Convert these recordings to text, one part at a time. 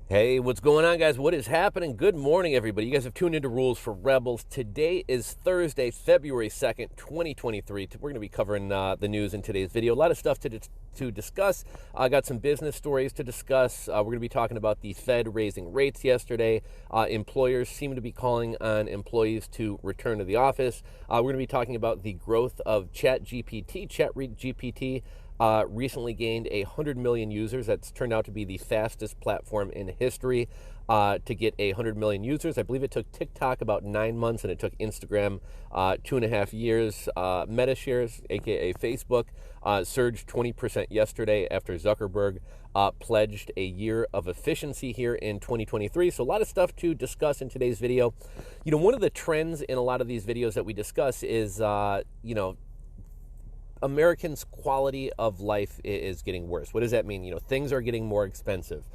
Hey, what's going on, guys? What is happening? Good morning, everybody. You guys have tuned into Rules for Rebels. Today is Thursday, February 2nd, 2023. We're going to be covering the news in today's video. A lot of stuff to discuss. I got some business stories to discuss. We're going to be talking about the Fed raising rates yesterday. Employers seem to be calling on employees to return to the office. We're going to be talking about the growth of Chat GPT. Chat GPT recently gained 100 million users. That's turned out to be the fastest platform in history to get 100 million users. I believe it took TikTok about 9 months, and it took Instagram 2.5 years. Meta shares, aka Facebook, surged 20% yesterday after Zuckerberg pledged a year of efficiency here in 2023. So a lot of stuff to discuss in today's video. You know, one of the trends in a lot of these videos that we discuss is, Americans' quality of life is getting worse. What does that mean? You know, things are getting more expensive.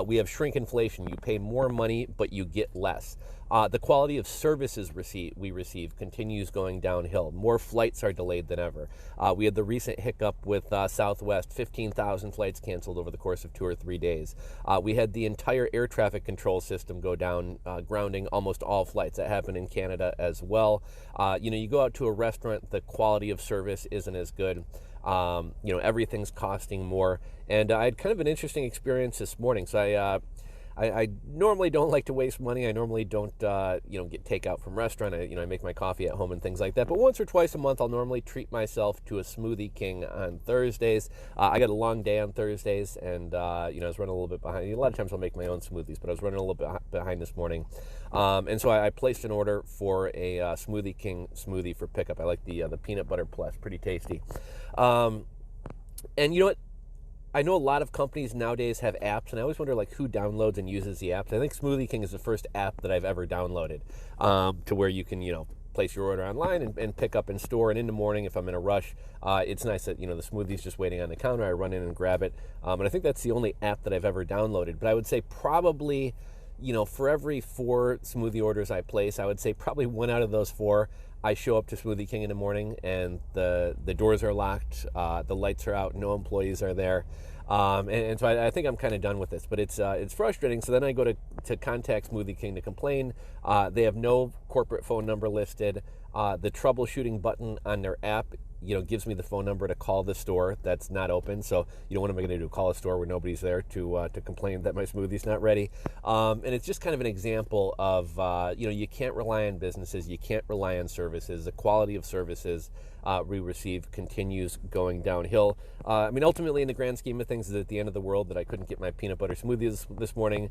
We have shrinkflation. You pay more money, but you get less. The quality of services we receive continues going downhill. More flights are delayed than ever. We had the recent hiccup with Southwest, 15,000 flights canceled over the course of 2 or 3 days. We had the entire air traffic control system go down, grounding almost all flights. That happened in Canada as well. You go out to a restaurant, the quality of service isn't as good. Everything's costing more. And I had kind of an interesting experience this morning. So I normally don't like to waste money. I normally don't, get takeout from restaurant. I make my coffee at home and things like that. But once or twice a month, I'll normally treat myself to a Smoothie King on Thursdays. I got a long day on Thursdays, and I was running a little bit behind. A lot of times I'll make my own smoothies, but I was running a little bit behind this morning, and so I placed an order for a Smoothie King smoothie for pickup. I like the peanut butter plus, pretty tasty. And you know what? I know a lot of companies nowadays have apps, and I always wonder who downloads and uses the apps. I think Smoothie King is the first app that I've ever downloaded, to where you can place your order online and pick up in store. And in the morning, if I'm in a rush, it's nice that the smoothie's just waiting on the counter. I run in and grab it, and I think that's the only app that I've ever downloaded. But I would say probably, for every 4 smoothie orders I place, I would say probably 1 out of those 4. I show up to Smoothie King in the morning, and the doors are locked, the lights are out, no employees are there, and so I think I'm kind of done with this. But it's frustrating. So then I go to contact Smoothie King to complain. They have no corporate phone number listed. The troubleshooting button on their app, gives me the phone number to call the store that's not open. So, what am I going to do? Call a store where nobody's there to complain that my smoothie's not ready? And it's just kind of an example of, you can't rely on businesses. You can't rely on services. The quality of services we receive continues going downhill. Ultimately, in the grand scheme of things, is it the end of the world that I couldn't get my peanut butter smoothies this morning?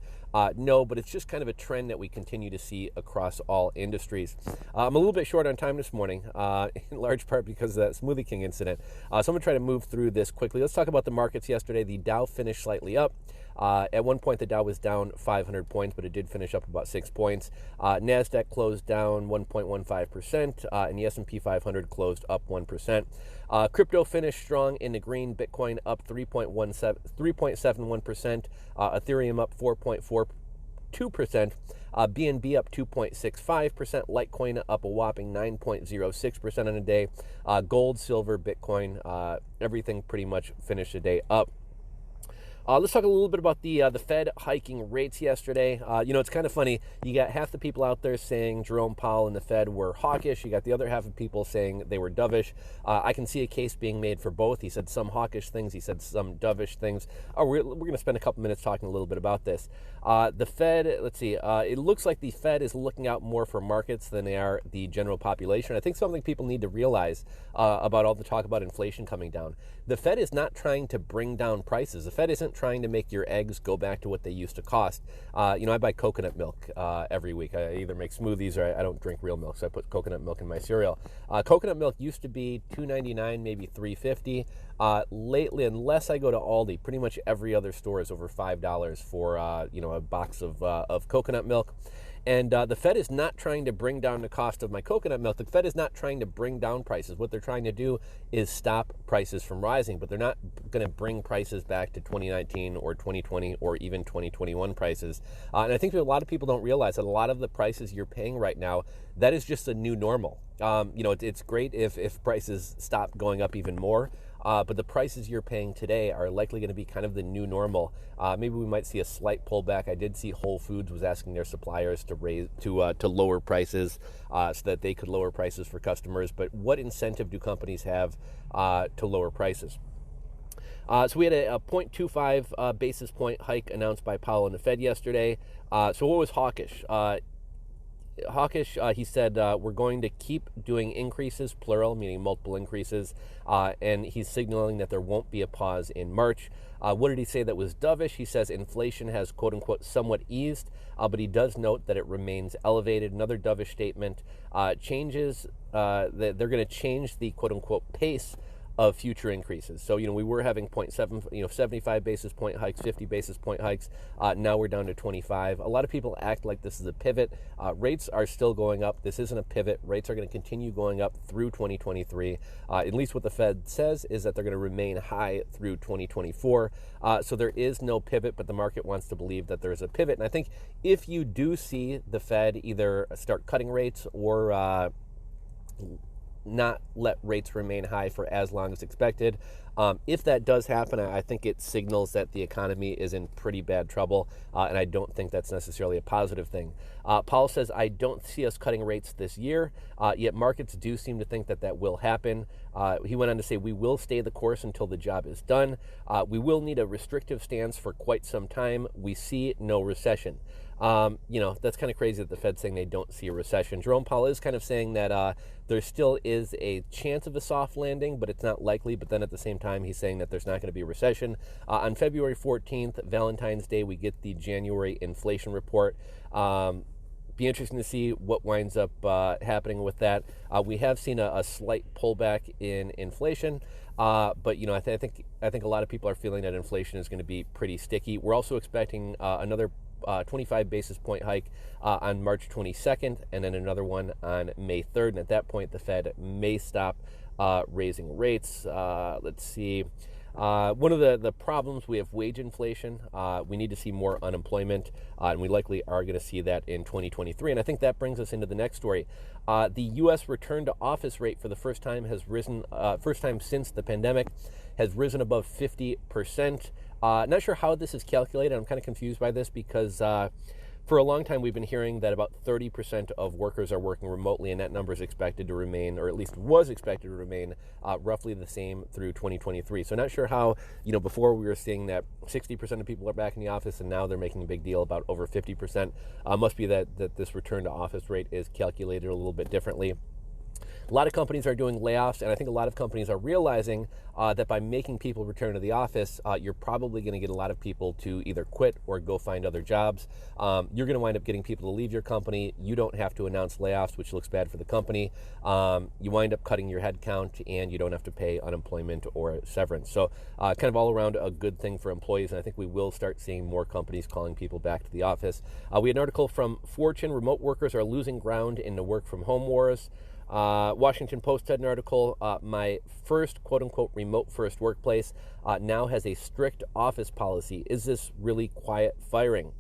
No, but it's just kind of a trend that we continue to see across all industries. I'm a little bit short on time this morning, in large part because of that Smoothie King incident. So I'm going to try to move through this quickly. Let's talk about the markets yesterday. The Dow finished slightly up. At one point, the Dow was down 500 points, but it did finish up about 6 points. NASDAQ closed down 1.15%, and the S&P 500 closed up 1%. Crypto finished strong in the green. Bitcoin up 3.71%. Ethereum up 4.42%. BNB up 2.65%. Litecoin up a whopping 9.06% on a day. Gold, silver, Bitcoin, everything pretty much finished the day up. Let's talk a little bit about the Fed hiking rates yesterday. It's kind of funny. You got half the people out there saying Jerome Powell and the Fed were hawkish. You got the other half of people saying they were dovish. I can see a case being made for both. He said some hawkish things. He said some dovish things. We're going to spend a couple minutes talking a little bit about this. The Fed, let's see. It looks like the Fed is looking out more for markets than they are the general population. I think something people need to realize about all the talk about inflation coming down. The Fed is not trying to bring down prices. The Fed isn't trying to make your eggs go back to what they used to cost. I buy coconut milk every week. I either make smoothies or I don't drink real milk, so I put coconut milk in my cereal. Coconut milk used to be $2.99, maybe $3.50. Lately, unless I go to Aldi, pretty much every other store is over $5 for a box of coconut milk. And the Fed is not trying to bring down the cost of my coconut milk. The Fed is not trying to bring down prices. What they're trying to do is stop prices from rising, but they're not going to bring prices back to 2019 or 2020 or even 2021 prices. And I think that a lot of people don't realize that a lot of the prices you're paying right now, that is just a new normal. It's great if prices stop going up even more. but the prices you're paying today are likely going to be kind of the new normal. Maybe we might see a slight pullback. I did see Whole Foods was asking their suppliers to lower prices so that they could lower prices for customers. But what incentive do companies have to lower prices? So we had a 0.25 basis point hike announced by Powell and the Fed yesterday. So what was hawkish? Hawkish, he said, we're going to keep doing increases, plural, meaning multiple increases, and he's signaling that there won't be a pause in March. What did he say that was dovish? He says inflation has, quote unquote, somewhat eased, but he does note that it remains elevated. Another dovish statement changes that they're going to change the, quote unquote, pace of future increases. So, we were having 75 basis point hikes, 50 basis point hikes. Now we're down to 25. A lot of people act like this is a pivot. Rates are still going up. This isn't a pivot. Rates are going to continue going up through 2023. At least what the Fed says is that they're going to remain high through 2024. So there is no pivot, but the market wants to believe that there is a pivot. And I think if you do see the Fed either start cutting rates or not let rates remain high for as long as expected. If that does happen, I think it signals that the economy is in pretty bad trouble, and I don't think that's necessarily a positive thing. Powell says, I don't see us cutting rates this year, yet markets do seem to think that that will happen. He went on to say, we will stay the course until the job is done. We will need a restrictive stance for quite some time. We see no recession. That's kind of crazy that the Fed's saying they don't see a recession. Jerome Powell is kind of saying that there still is a chance of a soft landing, but it's not likely. But then at the same time, he's saying that there's not going to be a recession. On February 14th, Valentines Day, we get the January inflation report. Be interesting to see what winds up happening with that. We have seen a slight pullback in inflation, but I think a lot of people are feeling that inflation is going to be pretty sticky. We're also expecting another 25 basis point hike on March 22nd, and then another one on May 3rd. And at that point, the Fed may stop raising rates. Let's see. One of the problems, we have wage inflation. We need to see more unemployment, and we likely are going to see that in 2023. And I think that brings us into the next story. The U.S. return to office rate for the first time has risen, first time since the pandemic, has risen above 50%. Not sure how this is calculated. I'm kind of confused by this because for a long time we've been hearing that about 30% of workers are working remotely, and that number is expected to remain, or at least was expected to remain, roughly the same through 2023. So not sure how, before we were seeing that 60% of people are back in the office, and now they're making a big deal about over 50%. Must be that this return to office rate is calculated a little bit differently. A lot of companies are doing layoffs, and I think a lot of companies are realizing that by making people return to the office, you're probably going to get a lot of people to either quit or go find other jobs. You're going to wind up getting people to leave your company. You don't have to announce layoffs, which looks bad for the company. You wind up cutting your headcount, and you don't have to pay unemployment or severance. So kind of all around a good thing for employees, and I think we will start seeing more companies calling people back to the office. We had an article from Fortune, remote workers are losing ground in the work from home wars. Washington Post had an article, my first quote-unquote remote first workplace now has a strict office policy. Is this really quiet firing?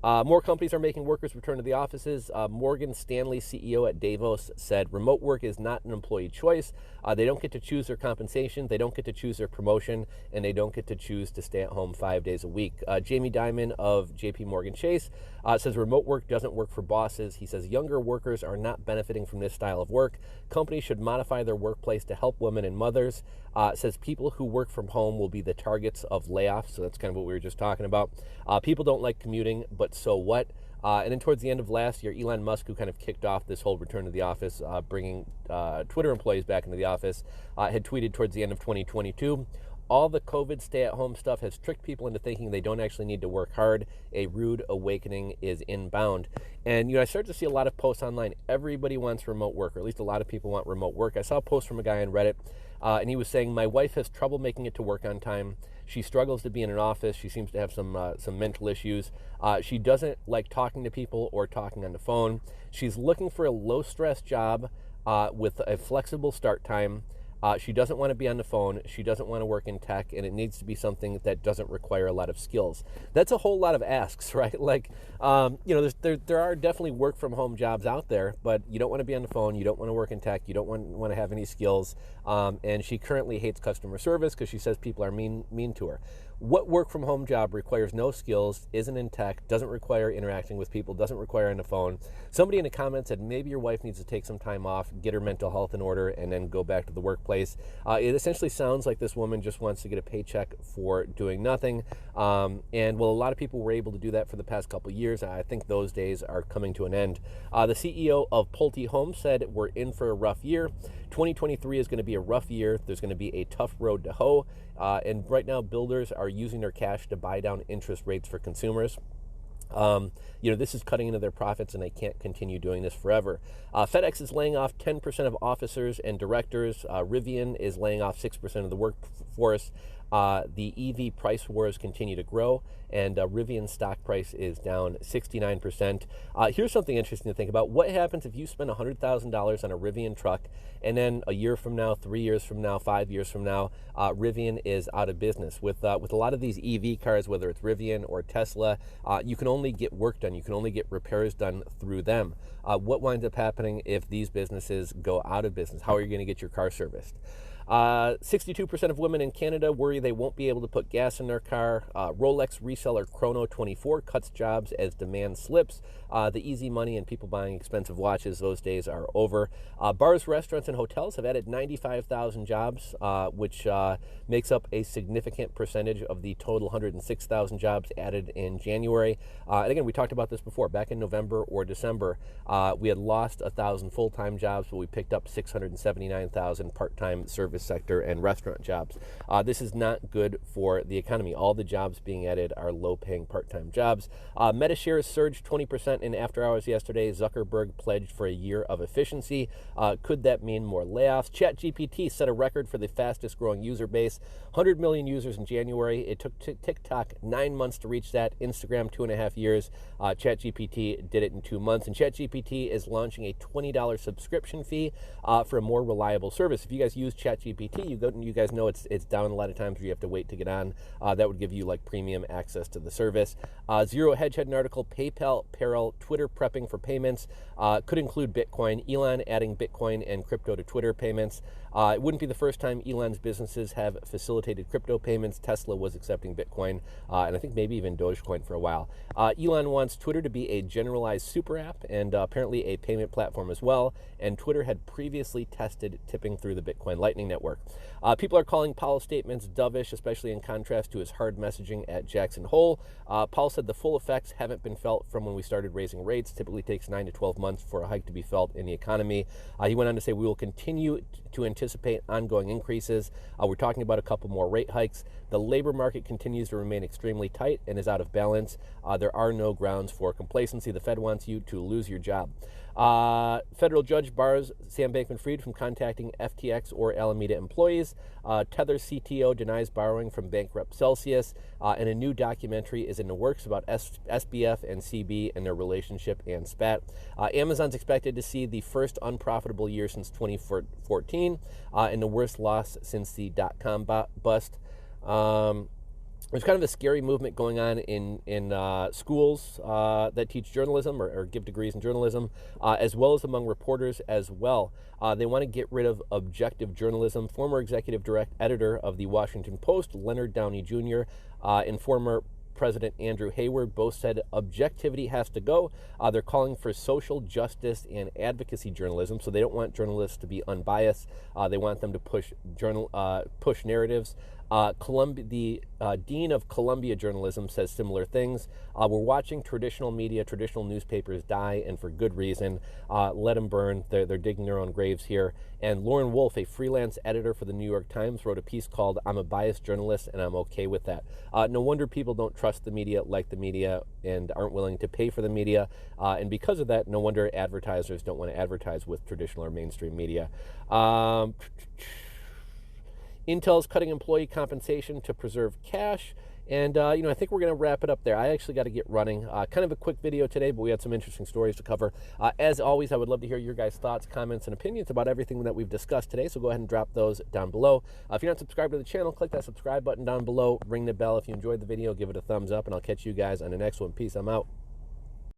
More companies are making workers return to the offices. Morgan Stanley, CEO at Davos, said remote work is not an employee choice. They don't get to choose their compensation, they don't get to choose their promotion, and they don't get to choose to stay at home 5 days a week. Jamie Dimon of JP Morgan Chase says remote work doesn't work for bosses. He says younger workers are not benefiting from this style of work. Companies should modify their workplace to help women and mothers. Says people who work from home will be the targets of layoffs. So that's kind of what we were just talking about. People don't like commuting, but so what? And then towards the end of last year, Elon Musk, who kind of kicked off this whole return to the office, bringing Twitter employees back into the office, had tweeted towards the end of 2022, all the COVID stay-at-home stuff has tricked people into thinking they don't actually need to work hard. A rude awakening is inbound. And, I started to see a lot of posts online. Everybody wants remote work, or at least a lot of people want remote work. I saw a post from a guy on Reddit, and he was saying, my wife has trouble making it to work on time. She struggles to be in an office. She seems to have some mental issues. She doesn't like talking to people or talking on the phone. She's looking for a low-stress job with a flexible start time. She doesn't want to be on the phone. She doesn't want to work in tech, and it needs to be something that doesn't require a lot of skills. That's a whole lot of asks, right? Like, there are definitely work from home jobs out there, but you don't want to be on the phone. You don't want to work in tech. You don't want to have any skills. And she currently hates customer service because she says people are mean to her. What work from home job requires no skills, isn't in tech, doesn't require interacting with people, doesn't require on the phone? Somebody in the comments said maybe your wife needs to take some time off, get her mental health in order, and then go back to the workplace. It essentially sounds like this woman just wants to get a paycheck for doing nothing. And while a lot of people were able to do that for the past couple of years, I think those days are coming to an end. The CEO of Pulte Homes said we're in for a rough year. 2023 is going to be a rough year. There's going to be a tough road to hoe. And right now, builders are using their cash to buy down interest rates for consumers. This is cutting into their profits, and they can't continue doing this forever. FedEx is laying off 10% of officers and directors. Rivian is laying off 6% of the workforce. The EV price wars continue to grow, and Rivian's stock price is down 69%. Here's something interesting to think about. What happens if you spend $100,000 on a Rivian truck, and then a year from now, 3 years from now, 5 years from now, Rivian is out of business? With a lot of these EV cars, whether it's Rivian or Tesla, you can only get work done. You can only get repairs done through them. What winds up happening if these businesses go out of business? How are you going to get your car serviced? 62% of women in Canada worry they won't be able to put gas in their car. Rolex reseller Chrono24 cuts jobs as demand slips. The easy money and people buying expensive watches, those days are over. Bars, restaurants, and hotels have added 95,000 jobs, which makes up a significant percentage of the total 106,000 jobs added in January. And again, we talked about this before. Back in November or December, we had lost 1,000 full-time jobs, but we picked up 679,000 part-time service sector and restaurant jobs. This is not good for the economy. All the jobs being added are low-paying part-time jobs. Meta shares surged 20% in after hours yesterday. Zuckerberg pledged for a year of efficiency. Could that mean more layoffs? Chat GPT set a record for the fastest-growing user base. 100 million users in January. It took TikTok 9 months to reach that. Instagram 2.5 years. Chat GPT did it in 2 months. And Chat GPT is launching a $20 subscription fee for a more reliable service. If you guys use Chat GPT, you guys know it's down a lot of times where you have to wait to get on. That would give you like premium access to the service. Zero Hedge had an article, PayPal peril, Twitter prepping for payments. Could include Bitcoin. Elon adding Bitcoin and crypto to Twitter payments. It wouldn't be the first time Elon's businesses have facilitated crypto payments. Tesla was accepting Bitcoin, and I think maybe even Dogecoin for a while. Elon wants Twitter to be a generalized super app and apparently a payment platform as well. And Twitter had previously tested tipping through the Bitcoin Lightning Network. People are calling Powell's statements dovish, especially in contrast to his hard messaging at Jackson Hole. Powell said the full effects haven't been felt from when we started raising rates. Typically takes 9 to 12 months for a hike to be felt in the economy. He went on to say we will continue to anticipate ongoing increases. We're talking about a couple more rate hikes. The labor market continues to remain extremely tight and is out of balance. There are no grounds for complacency. The Fed wants you to lose your job. Federal judge bars Sam Bankman-Fried from contacting FTX or Alameda employees. Tether CTO denies borrowing from bankrupt Celsius. And a new documentary is in the works about SBF and CB and their relationship and spat. Amazon's expected to see the first unprofitable year since 2014 and the worst loss since the dot-com bust. There's kind of a scary movement going on in schools that teach journalism or give degrees in journalism, as well as among reporters as well. They want to get rid of objective journalism. Former executive editor of the Washington Post, Leonard Downey Jr., and former President Andrew Hayward both said objectivity has to go. They're calling for social justice and advocacy journalism, so they don't want journalists to be unbiased. They want them to push narratives. The dean of Columbia Journalism says similar things. We're watching traditional media, traditional newspapers die, and for good reason. Let them burn. They're digging their own graves here. And Lauren Wolf, a freelance editor for the New York Times, wrote a piece called "I'm a Biased Journalist, and I'm okay with that." No wonder people don't trust the media, like the media, and aren't willing to pay for the media. And because of that, no wonder advertisers don't want to advertise with traditional or mainstream media. Intel's cutting employee compensation to preserve cash, And, you know, I think we're going to wrap it up there. I actually got to get running. Kind of a quick video today, but we had some interesting stories to cover. As always, I would love to hear your guys' thoughts, comments, and opinions about everything that we've discussed today, so go ahead and drop those down below. If you're not subscribed to the channel, click that subscribe button down below. Ring the bell if you enjoyed the video. Give it a thumbs up, and I'll catch you guys on the next one. Peace. I'm out.